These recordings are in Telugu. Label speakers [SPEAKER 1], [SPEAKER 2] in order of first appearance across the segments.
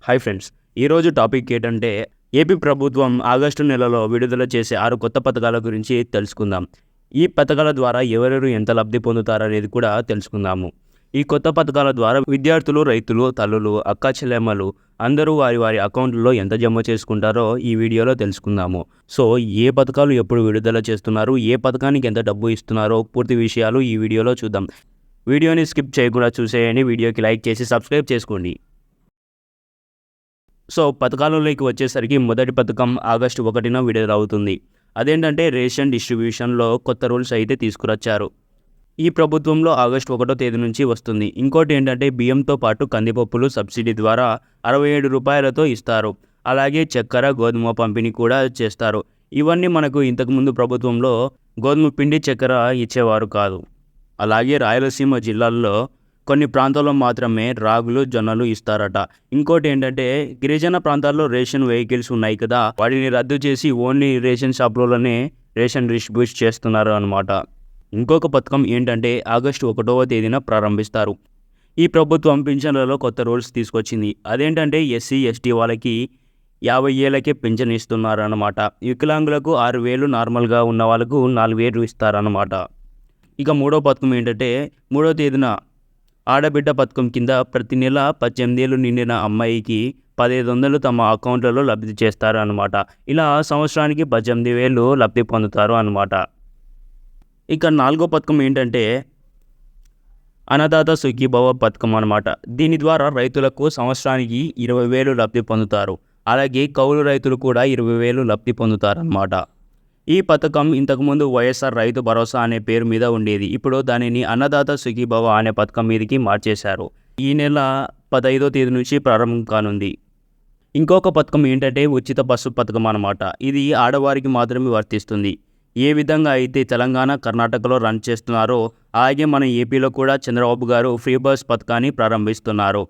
[SPEAKER 1] హాయ్ ఫ్రెండ్స్, ఈరోజు టాపిక్ ఏంటంటే ఏపీ ప్రభుత్వం ఆగస్టు నెలలో విడుదల చేసే 6 కొత్త పథకాల గురించి తెలుసుకుందాం. ఈ పథకాల ద్వారా ఎవరెవరు ఎంత లబ్ధి పొందుతారనేది కూడా తెలుసుకుందాము. ఈ కొత్త పథకాల ద్వారా విద్యార్థులు, రైతులు, తల్లులు, అక్కా చెల్లెమ్మలు అందరూ వారి వారి అకౌంట్లో ఎంత జమ చేసుకుంటారో ఈ వీడియోలో తెలుసుకుందాము. సో ఏ పథకాలు ఎప్పుడు విడుదల చేస్తున్నారు, ఏ పథకానికి ఎంత డబ్బు ఇస్తున్నారో పూర్తి విషయాలు ఈ వీడియోలో చూద్దాం. వీడియోని స్కిప్ చేయకుండా చూసేయండి, వీడియోకి లైక్ చేసి సబ్స్క్రైబ్ చేసుకోండి. సో పథకాలలోకి వచ్చేసరికి మొదటి పథకం ఆగస్టు 1న విడుదలవుతుంది. అదేంటంటే రేషన్ డిస్ట్రిబ్యూషన్లో కొత్త రూల్స్ అయితే తీసుకురచ్చారు. ఈ ప్రభుత్వంలో ఆగస్టు 1వ తేదీ నుంచి వస్తుంది. ఇంకోటి ఏంటంటే బియ్యంతో పాటు కందిపప్పులు సబ్సిడీ ద్వారా 67 రూపాయలతో ఇస్తారు. అలాగే చక్కెర, గోధుమ పంపిణీ కూడా చేస్తారు. ఇవన్నీ మనకు ఇంతకుముందు ప్రభుత్వంలో గోధుమ పిండి, చక్కెర ఇచ్చేవారు కాదు. అలాగే రాయలసీమ జిల్లాల్లో కొన్ని ప్రాంతాల్లో మాత్రమే రాగులు, జొన్నలు ఇస్తారట. ఇంకోటి ఏంటంటే గిరిజన ప్రాంతాల్లో రేషన్ వెహికల్స్ ఉన్నాయి కదా, వాటిని రద్దు చేసి ఓన్లీ రేషన్ షాప్లోనే రేషన్ డిస్ట్రిబ్యూట్ చేస్తున్నారు అన్నమాట. ఇంకొక పథకం ఏంటంటే ఆగస్టు 1వ తేదీన ప్రారంభిస్తారు. ఈ ప్రభుత్వం పింఛన్లలో కొత్త రూల్స్ తీసుకొచ్చింది. అదేంటంటే ఎస్సీ, ఎస్టీ వాళ్ళకి 50 ఏళ్ళకే పింఛన్ ఇస్తున్నారు అన్నమాట. వికలాంగులకు 6,000, నార్మల్గా ఉన్న వాళ్ళకు 4,000 ఇస్తారన్నమాట. ఇక మూడో పథకం ఏంటంటే 3వ తేదీన ఆడబిడ్డ పథకం కింద ప్రతి నెల 18 ఏళ్ళు నిండిన అమ్మాయికి 1,500 తమ అకౌంట్లలో లబ్ధి చేస్తారు అన్నమాట. ఇలా సంవత్సరానికి 18,000 లబ్ధి పొందుతారు అన్నమాట. ఇక 4వ పథకం ఏంటంటే అన్నదాత సుఖీభవ పథకం అన్నమాట. దీని ద్వారా రైతులకు సంవత్సరానికి 20,000 లబ్ధి పొందుతారు. అలాగే కౌలు రైతులు కూడా 20,000 లబ్ధి పొందుతారన్నమాట. ఈ పథకం ఇంతకుముందు వైఎస్ఆర్ రైతు భరోసా అనే పేరు మీద ఉండేది. ఇప్పుడు దానిని అన్నదాత సుఖీభవ అనే పథకం మీదకి మార్చేశారు. ఈ నెల 15వ తేదీ నుంచి ప్రారంభం కానుంది. ఇంకొక పథకం ఏంటంటే ఉచిత బస్సు పథకం అన్నమాట. ఇది ఆడవారికి మాత్రమే వర్తిస్తుంది. ఏ విధంగా అయితే తెలంగాణ, కర్ణాటకలో రన్ చేస్తున్నారో అలాగే మన ఏపీలో కూడా చంద్రబాబు గారు ఫ్రీ బస్ పథకాన్ని ప్రారంభిస్తున్నారు.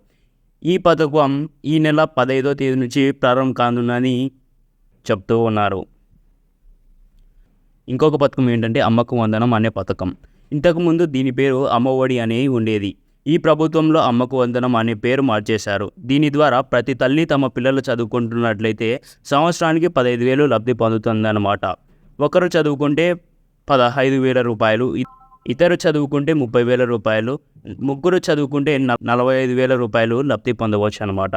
[SPEAKER 1] ఈ పథకం ఈ నెల 15వ తేదీ నుంచి ప్రారంభం కానుందని చెప్తూ ఉన్నారు. ఇంకొక పథకం ఏంటంటే అమ్మకు వందనం అనే పథకం. ఇంతకుముందు దీని పేరు అమ్మఒడి అని ఉండేది. ఈ ప్రభుత్వంలో అమ్మకు వందనం అనే పేరు మార్చేశారు. దీని ద్వారా ప్రతి తల్లి తమ పిల్లలు చదువుకుంటున్నట్లయితే సంవత్సరానికి 15,000 లబ్ధి పొందుతుందన్నమాట. ఒకరు చదువుకుంటే 15,000 రూపాయలు, ఇతరు చదువుకుంటే 30,000 రూపాయలు, ముగ్గురు చదువుకుంటే 45,000 రూపాయలు లబ్ధి పొందవచ్చు అనమాట.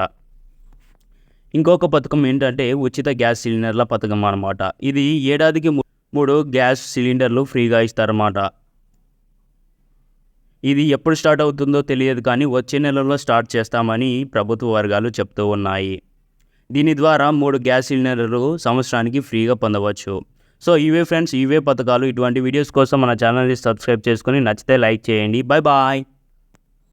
[SPEAKER 1] ఇంకొక పథకం ఏంటంటే ఉచిత గ్యాస్ సిలిండర్ల పథకం అన్నమాట. ఇది ఏడాదికి 3 గ్యాస్ సిలిండర్లు ఫ్రీగా ఇస్తారన్నమాట. ఇది ఎప్పుడు స్టార్ట్ అవుతుందో తెలియదు, కానీ వచ్చే నెలలో స్టార్ట్ చేస్తామని ప్రభుత్వ వర్గాలు చెప్తూ ఉన్నాయి. దీని ద్వారా 3 గ్యాస్ సిలిండర్లు సంవత్సరానికి ఫ్రీగా పొందవచ్చు. సో ఇవే ఫ్రెండ్స్, ఇవే పథకాలు. ఇటువంటి వీడియోస్ కోసం మన ఛానల్ని సబ్స్క్రైబ్ చేసుకొని నచ్చితే లైక్ చేయండి. Bye bye.